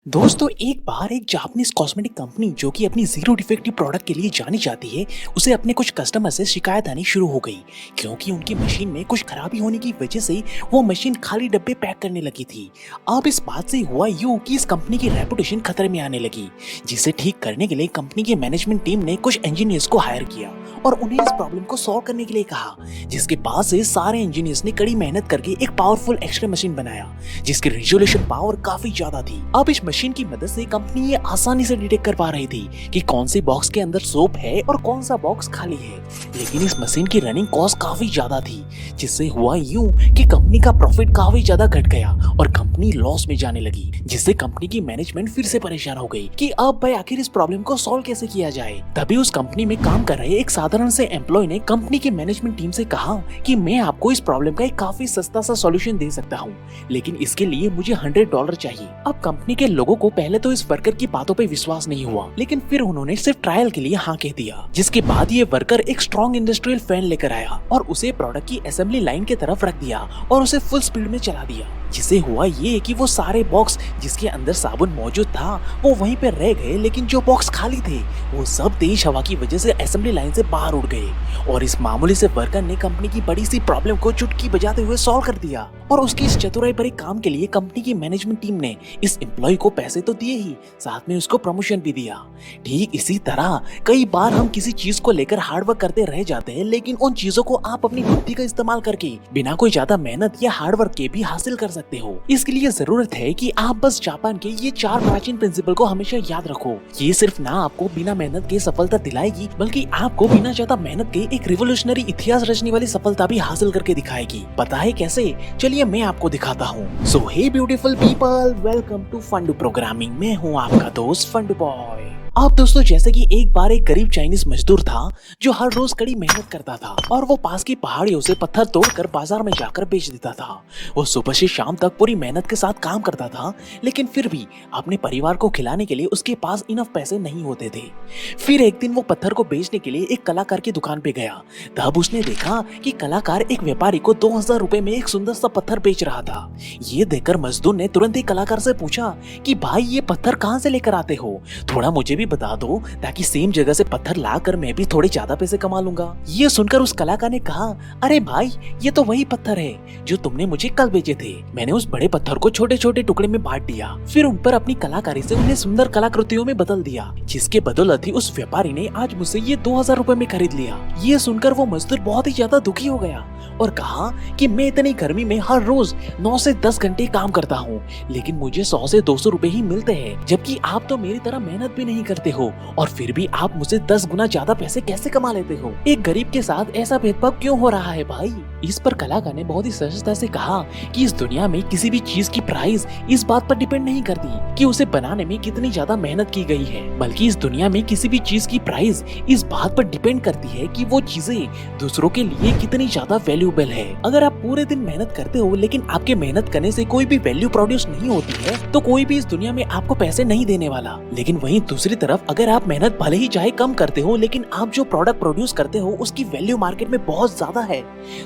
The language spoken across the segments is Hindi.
दोस्तों एक बार एक जापानीज कॉस्मेटिक कंपनी जो कि अपनी जीरो डिफेक्टिव प्रोडक्ट के लिए जानी जाती है, उसे अपने कुछ कस्टमर से शिकायत आनी शुरू हो गई क्योंकि उनकी मशीन में कुछ खराबी होने की वजह से वो मशीन खाली डब्बे पैक करने लगी थी। अब इस बात से हुआ यूं कि इस कंपनी की रेपुटेशन खतरे में आने लगी, जिसे ठीक करने के लिए कंपनी की मैनेजमेंट टीम ने कुछ इंजीनियर्स को हायर किया और उन्हें इस प्रॉब्लम को सॉल्व करने के लिए कहा, जिसके बाद से सारे इंजीनियर्स ने कड़ी मेहनत करके एक पावरफुल एक्सरे मशीन बनाया जिसकी रेजोल्यूशन पावर काफी ज्यादा थी। अब इस मशीन की मदद से कंपनी ये आसानी से डिटेक्ट कर पा रही थी कि कौन सी बॉक्स के अंदर सोप है और कौन सा बॉक्स खाली है। लेकिन इस मशीन की रनिंग कॉस्ट काफी ज्यादा थी, जिससे हुआ यूं कि कंपनी का प्रॉफिट काफी ज्यादा घट गया और कंपनी लॉस में जाने लगी, जिससे कंपनी की मैनेजमेंट फिर से परेशान हो गई कि अब भाई आखिर इस प्रॉब्लम को सॉल्व कैसे किया जाए। तभी उस कंपनी में काम कर रहे एक साधारण से एम्प्लॉय ने कंपनी की मैनेजमेंट टीम से कहा कि मैं आपको इस प्रॉब्लम का एक काफी सस्ता सा सॉल्यूशन दे सकता हूँ, लेकिन इसके लिए मुझे $100 चाहिए। अब कंपनी के लोगों को पहले तो इस वर्कर की बातों पे विश्वास नहीं हुआ, लेकिन फिर उन्होंने सिर्फ ट्रायल के लिए हाँ कह दिया, जिसके बाद ये वर्कर एक स्ट्रॉन्ग इंडस्ट्रियल फैन लेकर आया और उसे प्रोडक्ट की असेंबली लाइन की तरफ रख दिया और उसे फुल स्पीड में चला दिया। जिससे हुआ ये कि वो सारे बॉक्स जिसके अंदर साबुन मौजूद था वो वहीं पर रह गए, लेकिन जो बॉक्स खाली थे वो सब तेज हवा की वजह से असेंबली लाइन से बाहर उड़ गए। और इस मामूली से वर्कर ने कंपनी की बड़ी सी प्रॉब्लम को चुटकी बजाते हुए सॉल्व कर दिया और उसकी इस चतुराई भरे काम के लिए कंपनी की मैनेजमेंट टीम ने इस एम्प्लॉय को पैसे तो दिए ही, साथ में उसको प्रमोशन भी दिया। ठीक इसी तरह कई बार हम किसी चीज को लेकर हार्डवर्क करते रह जाते हैं, लेकिन उन चीजों को आप अपनी बुद्धि का इस्तेमाल करके बिना कोई ज्यादा मेहनत या हार्डवर्क के भी हासिल कर सकते हो। इसके लिए जरूरत है कि आप बस जापान के ये 4 प्राचीन प्रिंसिपल को हमेशा याद रखो। ये सिर्फ ना आपको बिना मेहनत के सफलता दिलाएगी, बल्कि आपको बिना ज्यादा मेहनत के एक रिवोल्यूशनरी इतिहास रचने वाली सफलता भी हासिल करके दिखाएगी। पता है कैसे? चलिए मैं आपको दिखाता हूँ। So hey beautiful people, welcome to Fundoo programming. मैं हूँ आपका दोस्त फंडू बॉय। अब दोस्तों जैसे कि एक बार एक गरीब चाइनीज मजदूर था जो हर रोज कड़ी मेहनत करता था और वो पास की पहाड़ियों से पत्थर तोड़कर बाजार में जाकर बेच देता था। वो सुबह से शाम तक पूरी मेहनत के साथ काम करता था, लेकिन फिर भी अपने परिवार को खिलाने के लिए उसके पास इनफ पैसे नहीं होते थे। फिर एक दिन वो पत्थर को बेचने के लिए एक कलाकार की दुकान पे गया। तब उसने देखा कि कलाकार एक व्यापारी को 2000 रुपए में एक सुंदर सा पत्थर बेच रहा था। ये देखकर मजदूर ने तुरंत ही कलाकार से पूछा कि भाई ये पत्थर कहाँ से लेकर आते हो, थोड़ा मुझे बता दो ताकि सेम जगह से पत्थर लाकर मैं भी थोड़े ज्यादा पैसे कमा लूंगा। ये सुनकर उस कलाकार ने कहा, अरे भाई ये तो वही पत्थर है जो तुमने मुझे कल बेचे थे। मैंने उस बड़े पत्थर को छोटे छोटे टुकड़े में बांट दिया, फिर उन पर अपनी कलाकारी से उन्हें सुंदर कलाकृतियों में बदल दिया, जिसके बदौलत ही उस व्यापारी ने आज मुझसे ये 2000 रुपए में खरीद लिया। ये सुनकर वो मजदूर बहुत ही ज्यादा दुखी हो गया और कहा कि मैं इतनी गर्मी में हर रोज 9 से 10 घंटे काम करता हूँ, लेकिन मुझे 100 से 200 रुपए ही मिलते हैं, जबकि आप तो मेरी तरह मेहनत भी नहीं करते हो और फिर भी आप मुझसे 10 गुना ज्यादा पैसे कैसे कमा लेते हो। एक गरीब के साथ ऐसा भेदभाव क्यों हो रहा है भाई? इस पर कलाकार ने बहुत ही सहजता से कहा कि इस दुनिया में किसी भी चीज की प्राइस इस बात पर डिपेंड नहीं करती कि उसे बनाने में कितनी ज्यादा मेहनत की गई है, बल्कि इस दुनिया में किसी भी चीज की प्राइस इस बात पर डिपेंड करती है कि वो चीजें दूसरों के लिए कितनी ज्यादा वैल्यूएबल है। अगर आप पूरे दिन मेहनत करते हो लेकिन आपके मेहनत करने से कोई भी वैल्यू प्रोड्यूस नहीं होती है, तो कोई भी इस दुनिया में आपको पैसे नहीं देने वाला। लेकिन वहीं दूसरी तरफ अगर आप मेहनत भले ही चाहे कम करते हो, लेकिन आप जो प्रोडक्ट प्रोड्यूस करते हो उसकी वैल्यू मार्केट में बहुत ज्यादा है,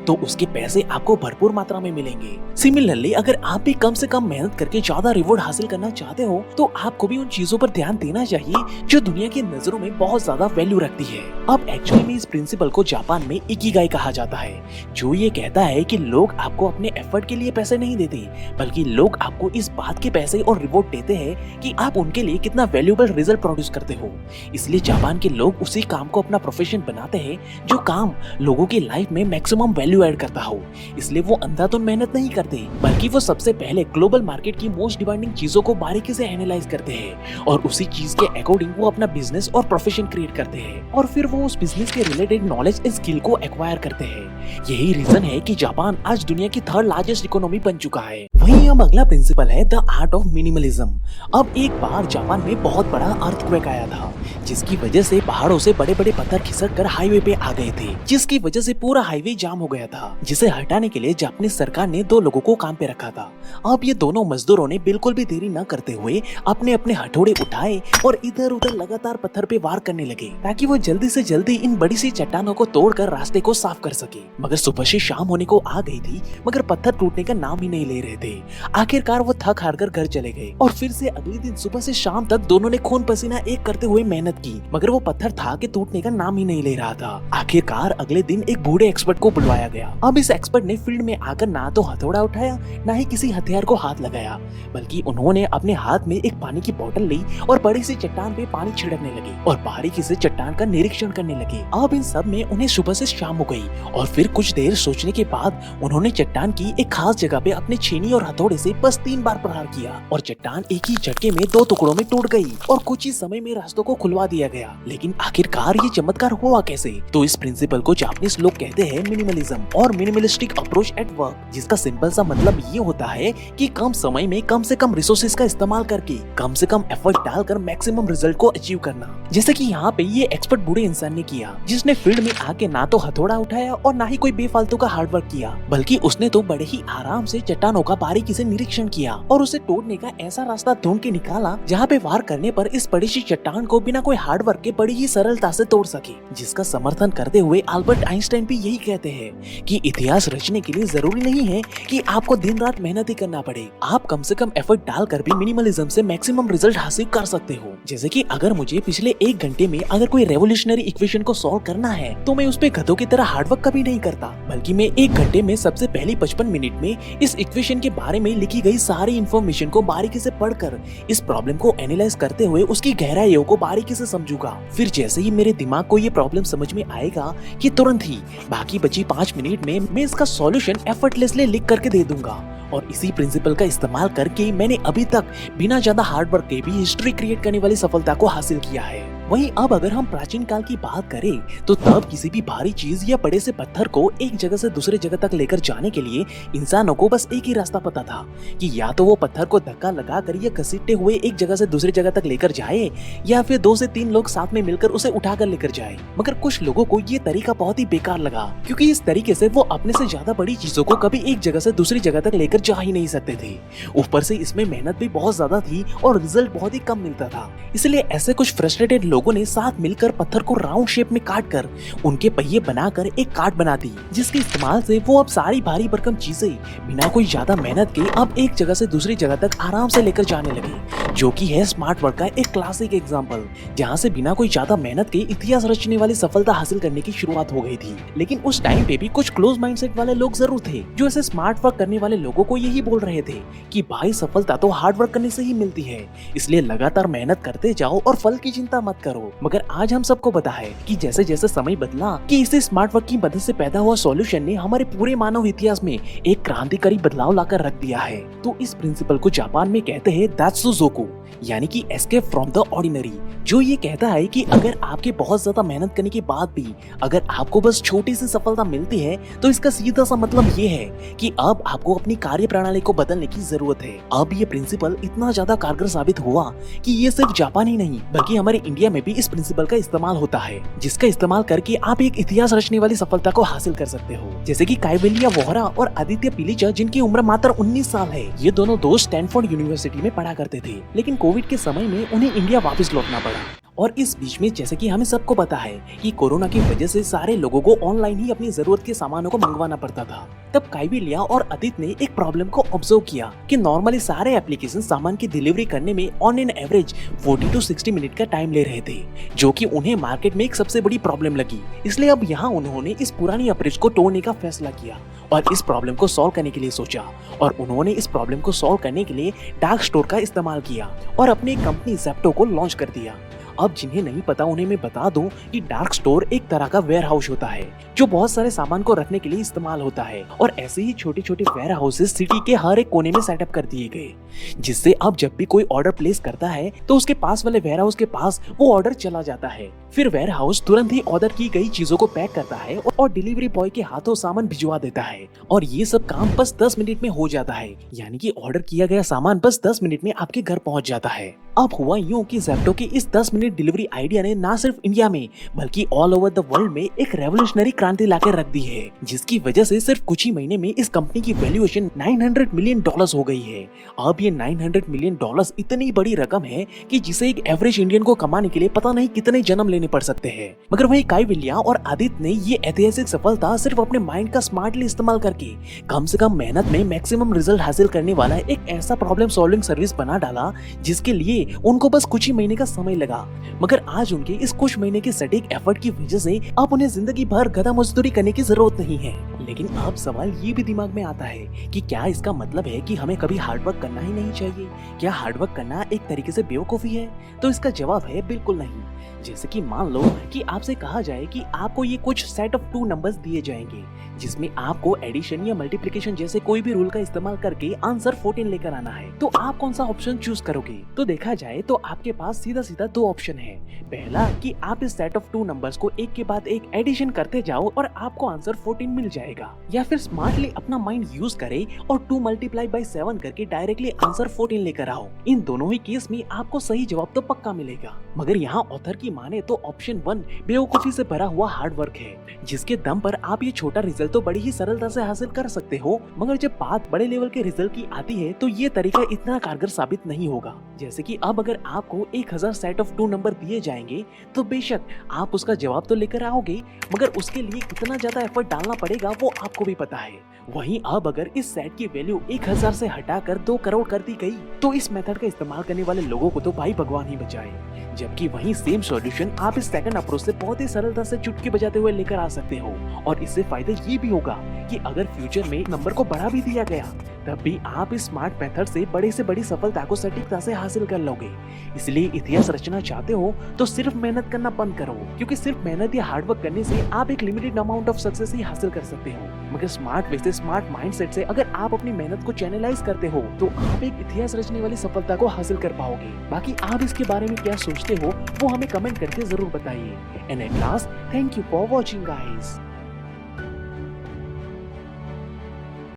तो उसके पैसे आपको भरपूर मात्रा में मिलेंगे। सिमिलरली अगर आप भी कम से कम मेहनत करके ज्यादा रिवॉर्ड हासिल करना चाहते हो, तो आपको भी उन चीजों पर ध्यान देना चाहिए जो दुनिया की नजरों में बहुत ज्यादा वैल्यू रखती है। अब एक्चुअली में इस प्रिंसिपल को जापान में इकिगाई कहा जाता है, जो ये कहता है कि लोग आपको अपने एफर्ट के लिए पैसे नहीं देते, बल्कि लोग आपको इस बात के पैसे और रिवॉर्ड देते हैं कि आप उनके लिए कितना वैल्यूएबल रिजल्ट प्रोड्यूस करते हो। इसलिए जापान के लोग उसी काम को अपना प्रोफेशन बनाते हैं जो काम लोगों की लाइफ में मैक्सिमम वैल्यू ऐड करता हो। इसलिए वो अंधाधुंध मेहनत नहीं करते, बल्कि वो सबसे पहले ग्लोबल मार्केट की मोस्ट डिमांडिंग चीजों को बारीकी से एनालाइज करते हैं और उसी चीज के अकॉर्डिंग वो अपना बिजनेस और प्रोफेशन क्रिएट करते हैं और फिर वो उस बिजनेस के रिलेटेड नॉलेज एंड स्किल को एक्वायर करते हैं। यही रीजन है कि जापान आज दुनिया की 3rd लार्जेस्ट इकोनॉमी बन चुका है। वहीं अब अगला प्रिंसिपल है द आर्ट ऑफ मिनिमलिज्म। अब एक बार जापान में बहुत बड़ा अर्थक्वेक अर्थक्वेक आया था, जिसकी वजह से पहाड़ों से बड़े बड़े पत्थर खिसक कर हाईवे पे आ गए थे, जिसकी वजह से पूरा हाईवे जाम हो गया था, जिसे हटाने के लिए जापानीज सरकार ने 2 लोगों को काम पे रखा था। अब ये दोनों मजदूरों ने बिल्कुल भी देरी न करते हुए अपने अपने हथौड़े उठाए और इधर उधर लगातार पत्थर पे वार करने लगे, ताकि वो जल्दी से जल्दी इन बड़ी सी चट्टानों को तोड़कर रास्ते को साफ कर सके। मगर सुबह से शाम होने को आ गई थी, मगर पत्थर टूटने का नाम ही नहीं ले रहे थे। आखिरकार वो थक हार कर घर चले गए और फिर से अगले दिन सुबह से शाम तक दोनों ने खून पसीना एक करते हुए मेहनत की, मगर वो पत्थर था कि टूटने का नाम ही नहीं ले रहा था। आखिरकार अगले दिन एक बूढ़े एक्सपर्ट को बुलवाया गया। अब इस एक्सपर्ट ने फील्ड में आकर ना तो हथौड़ा उठाया, ना ही किसी हथियार को हाथ लगाया, बल्कि उन्होंने अपने हाथ में एक पानी की बोतल ली और बड़ी सी चट्टान पे पानी छिड़कने लगे और बारीकी से चट्टान का निरीक्षण करने लगे। अब इन सब में उन्हें सुबह से शाम हो गई और फिर कुछ देर सोचने के बाद उन्होंने चट्टान की एक खास जगह पे अपने छेनी और हथौड़े से बस 3 बार प्रहार किया और चट्टान एक ही झटके में 2 टुकड़ों में टूट गई और कुछ ही समय में रास्तों को खुलवा दिया गया। लेकिन आखिरकार ये चमत्कार हुआ कैसे? तो इस प्रिंसिपल को जापानीज लोग कहते हैं मिनिमलिज्म और मिनिमलिस्टिक अप्रोच एट वर्क, जिसका सिंपल सा मतलब ये होता है कि कम समय में कम से कम रिसोर्सेज का इस्तेमाल करके कम से कम एफर्ट डालकर मैक्सिमम रिजल्ट को अचीव करना। जैसे कि यहाँ पे ये एक्सपर्ट बूढ़े इंसान ने किया, जिसने फील्ड में आके ना तो हथौड़ा उठाया और ना ही कोई बेफालतू का हार्डवर्क किया, बल्कि उसने तो बड़े ही आराम से चट्टानों का बारीकी से निरीक्षण किया और उसे तोड़ने का ऐसा रास्ता ढूंढ के निकाला जहाँ पे वार करने पर इस बड़ी सी चट्टान को बिना कोई हार्डवर्क के बड़ी ही सरलता से तोड़ सके। जिसका समर्थन करते हुए अल्बर्ट आइंस्टाइन भी यही कहते हैं कि इतिहास रचने के लिए जरूरी नहीं है कि आपको दिन रात मेहनत ही करना पड़े, आप कम से कम एफर्ट डालकर भी मिनिमलिज्म से मैक्सिमम रिजल्ट हासिल कर सकते हो। जैसे कि अगर मुझे पिछले 1 घंटे में अगर कोई रेवोल्यूशनरी इक्वेशन को सॉल्व करना है तो मैं उस पे गधों की तरह हार्डवर्क कभी नहीं करता, बल्कि मैं 1 घंटे में सबसे पहली 55 मिनट में इस इक्वेशन के बारे में लिखी गई सारी इन्फॉर्मेशन को बारीकी से पढ़कर इस प्रॉब्लम को एनालाइज करते हुए उसकी गहराइयों को बारीकी से समझूंगा। फिर जैसे ही मेरे दिमाग को ये प्रॉब्लम समझ में आएगा कि तुरंत ही बाकी बची 5 मिनट में मैं इसका सॉल्यूशन एफर्टलेसली लिख करके दे दूंगा। और इसी प्रिंसिपल का इस्तेमाल करके मैंने अभी तक बिना ज्यादा हार्डवर्क के भी हिस्ट्री क्रिएट करने वाली सफलता को हासिल किया है। वहीं अब अगर हम प्राचीन काल की बात करें तो तब किसी भी भारी चीज या बड़े से पत्थर को एक जगह से दूसरे जगह तक लेकर जाने के लिए इंसानों को बस एक ही रास्ता पता था कि या तो वो पत्थर को धक्का लगाकर या घसीटते हुए एक जगह से दूसरी जगह तक लेकर जाए या फिर 2 से 3 लोग साथ में मिलकर उसे उठाकर लेकर जाए। मगर कुछ लोगों को ये तरीका बहुत ही बेकार लगा, क्योंकि इस तरीके से वो अपने से ज्यादा बड़ी चीजों को कभी एक जगह से दूसरी जगह तक लेकर जा ही नहीं सकते थे। ऊपर से इसमें मेहनत भी बहुत ज्यादा थी और रिजल्ट बहुत ही कम मिलता था। इसलिए ऐसे कुछ फ्रस्ट्रेटेड लोगों ने साथ मिलकर पत्थर को राउंड शेप में काटकर उनके पहिए बनाकर एक कार्ट बना दी, जिसके इस्तेमाल से वो अब सारी भारी भरकम चीजें बिना कोई ज्यादा मेहनत के अब एक जगह से दूसरी जगह तक आराम से लेकर जाने लगे, जो कि है स्मार्ट वर्क का एक क्लासिक एग्जांपल, जहां से बिना कोई ज्यादा मेहनत के इतिहास रचने वाली सफलता हासिल करने की शुरुआत हो गई थी। लेकिन उस टाइम पे भी कुछ क्लोज माइंडसेट वाले लोग जरूर थे, जो ऐसे स्मार्ट वर्क करने वाले लोगों को यही बोल रहे थे कि भाई सफलता तो हार्ड वर्क करने से ही मिलती है, इसलिए लगातार मेहनत करते जाओ और फल की चिंता मत करो। मगर आज हम सबको पता है कि जैसे जैसे समय बदला कि इसे स्मार्ट वर्क की मदद से पैदा हुआ सॉल्यूशन ने हमारे पूरे मानव इतिहास में एक क्रांतिकारी बदलाव लाकर रख दिया है। तो इस प्रिंसिपल को जापान में कहते हैं दात्सुजोकु, यानी कि एस्केप फ्रॉम द ऑर्डिनरी, जो ये कहता है कि अगर आपके बहुत ज्यादा मेहनत करने के बाद भी अगर आपको बस छोटी सी सफलता मिलती है तो इसका सीधा सा मतलब ये है कि अब आपको अपनी कार्य प्रणाली को बदलने की जरूरत है। अब ये प्रिंसिपल इतना ज्यादा कारगर साबित हुआ कि ये सिर्फ जापान ही नहीं बल्कि हमारे इंडिया में भी इस प्रिंसिपल का इस्तेमाल होता है, जिसका इस्तेमाल करके आप एक इतिहास रचने वाली सफलता को हासिल कर सकते हो। जैसे कि काइवेलिया वोहरा और आदित्य पिलिचा, जिनकी उम्र मात्र 19 साल है। ये दोनों दोस्त स्टैनफोर्ड यूनिवर्सिटी में पढ़ा करते थे, लेकिन कोविड के समय में उन्हें इंडिया वापस लौटना पड़ा। और इस बीच में जैसे कि हमें सबको पता है कि कोरोना की वजह से सारे लोगों को ऑनलाइन ही अपनी जरूरत के सामानों को मंगवाना पड़ता था। तब काइवेलिया और अदित ने एक प्रॉब्लम को ऑब्जर्व किया कि नॉर्मली सारे एप्लीकेशन सामान की डिलीवरी करने में on an average 40 to 60 minute का टाइम ले रहे थे, जो कि उन्हें मार्केट में एक सबसे बड़ी प्रॉब्लम लगी। इसलिए अब यहाँ उन्होंने इस पुरानी अप्रोच को तोड़ने का फैसला किया और इस प्रॉब्लम को सॉल्व करने के लिए सोचा। और उन्होंने इस प्रॉब्लम को सॉल्व करने के लिए डार्क स्टोर का इस्तेमाल किया और अपनी कंपनी ज़ेप्टो को लॉन्च कर दिया। अब जिन्हें नहीं पता उन्हें मैं बता दूं कि डार्क स्टोर एक तरह का वेयर हाउस होता है जो बहुत सारे सामान को रखने के लिए इस्तेमाल होता है। और ऐसे ही छोटे छोटे वेयर हाउसेस सिटी के हर एक कोने में सेटअप कर दिए गए, जिससे अब जब भी कोई ऑर्डर प्लेस करता है तो उसके पास वाले वेयर हाउस के पास वो ऑर्डर चला जाता है फिर वेयर हाउस तुरंत ही ऑर्डर की गई चीजों को पैक करता है और डिलीवरी बॉय के हाथों सामान भिजवा देता है और ये सब काम बस 10 मिनट में हो जाता है। यानी कि ऑर्डर किया गया सामान बस 10 मिनट में आपके घर पहुंच जाता है। अब हुआ यूं कि ज़ेप्टो के इस 10 मिनट डिलीवरी आइडिया ने ना सिर्फ इंडिया में बल्कि ऑल ओवर द वर्ल्ड में एक रेवोल्यूशनरी क्रांति लाकर रख दी है, जिसकी वजह से सिर्फ कुछ ही महीने में इस कंपनी की वैल्यूएशन $900 मिलियन हो गई है। अब ये $900 मिलियन इतनी बड़ी रकम है कि जिसे एक एवरेज इंडियन को कमाने के लिए पता नहीं कितने जन्म लेने पड़ सकते हैं। मगर वही काई विलिया और आदित्य ने ये ऐतिहासिक सफलता सिर्फ अपने माइंड का स्मार्टली इस्तेमाल करके कम से कम मेहनत में मैक्सिमम रिजल्ट हासिल करने वाला एक ऐसा प्रॉब्लम सॉल्विंग सर्विस बना डाला जिसके लिए उनको बस कुछ ही महीने का समय लगा। मगर आज उनके इस कुछ महीने के सटीक एफर्ट की वजह से अब उन्हें जिंदगी भर गधा मजदूरी करने की जरूरत नहीं है। लेकिन अब सवाल ये भी दिमाग में आता है कि क्या इसका मतलब है कि हमें कभी हार्डवर्क करना ही नहीं चाहिए? क्या हार्डवर्क करना एक तरीके से बेवकूफी है? तो इसका जवाब है बिल्कुल नहीं। जैसे कि मान लो कि आपसे कहा जाए कि आपको ये कुछ सेट ऑफ 2 नंबर्स दिए जाएंगे जिसमें आपको एडिशन या मल्टीप्लिकेशन जैसे कोई भी रूल का इस्तेमाल करके आंसर 14 लेकर आना है, तो आप कौन सा ऑप्शन चूज करोगे? तो देखा जाए तो आपके पास सीधा सीधा 2 ऑप्शन है। पहला कि आप इस सेट ऑफ 2 नंबर्स को एक के बाद एक एडिशन करते जाओ और आपको आंसर 14 मिल जाएगा, या फिर स्मार्टली अपना माइंड यूज करे और 2 मल्टीप्लाई बाई 7 करके डायरेक्टली आंसर 14 लेकर आओ। इन दोनों ही केस में आपको सही जवाब तो पक्का मिलेगा। मगर यहाँ ऑथर की माने तो ऑप्शन 1 बेवकूफी से भरा हुआ हार्ड वर्क है, जिसके दम पर आप ये छोटा रिजल्ट तो बड़ी ही सरलता से हासिल कर सकते हो, मगर जब बात बड़े लेवल के रिजल्ट की आती है तो ये तरीका इतना कारगर साबित नहीं होगा। जैसे कि अब अगर आपको 1000 सेट ऑफ 2 नंबर दिए जाएंगे तो बेशक आप उसका जवाब तो लेकर आओगे, मगर उसके लिए कितना ज्यादा एफर्ट डालना पड़ेगा वो आपको भी पता है। वहीं अब अगर इस सेट की वैल्यू 1000 से हटाकर 2 करोड़ कर दी गई तो इस मेथड का इस्तेमाल करने वाले लोगों को तो भाई भगवान ही बचाए। जबकि वहीं सेम सॉल्यूशन आप इस सेकंड अप्रोच से बहुत ही सरलता से चुटकी बजाते हुए लेकर आ सकते हो, और इससे फायदा ये भी होगा कि अगर फ्यूचर में नंबर को बढ़ा भी दिया गया तब भी आप इस स्मार्ट मेथड से बड़ी सफलता को सटीकता से हासिल कर लोगे। इसलिए इतिहास रचना चाहते हो तो सिर्फ मेहनत करना बंद करो, क्योंकि सिर्फ मेहनत या हार्डवर्क करने से आप एक लिमिटेड अमाउंट ऑफ सक्सेस ही हासिल कर सकते हो। मगर स्मार्ट वे से, स्मार्ट माइंडसेट से अगर आप अपनी मेहनत को चैनलाइज करते हो तो आप एक इतिहास रचने वाली सफलता को हासिल कर पाओगे। बाकी आप इसके बारे में क्या सोचते हो वो हमें कमेंट करके जरूर बताइए। And at last, thank you for watching guys.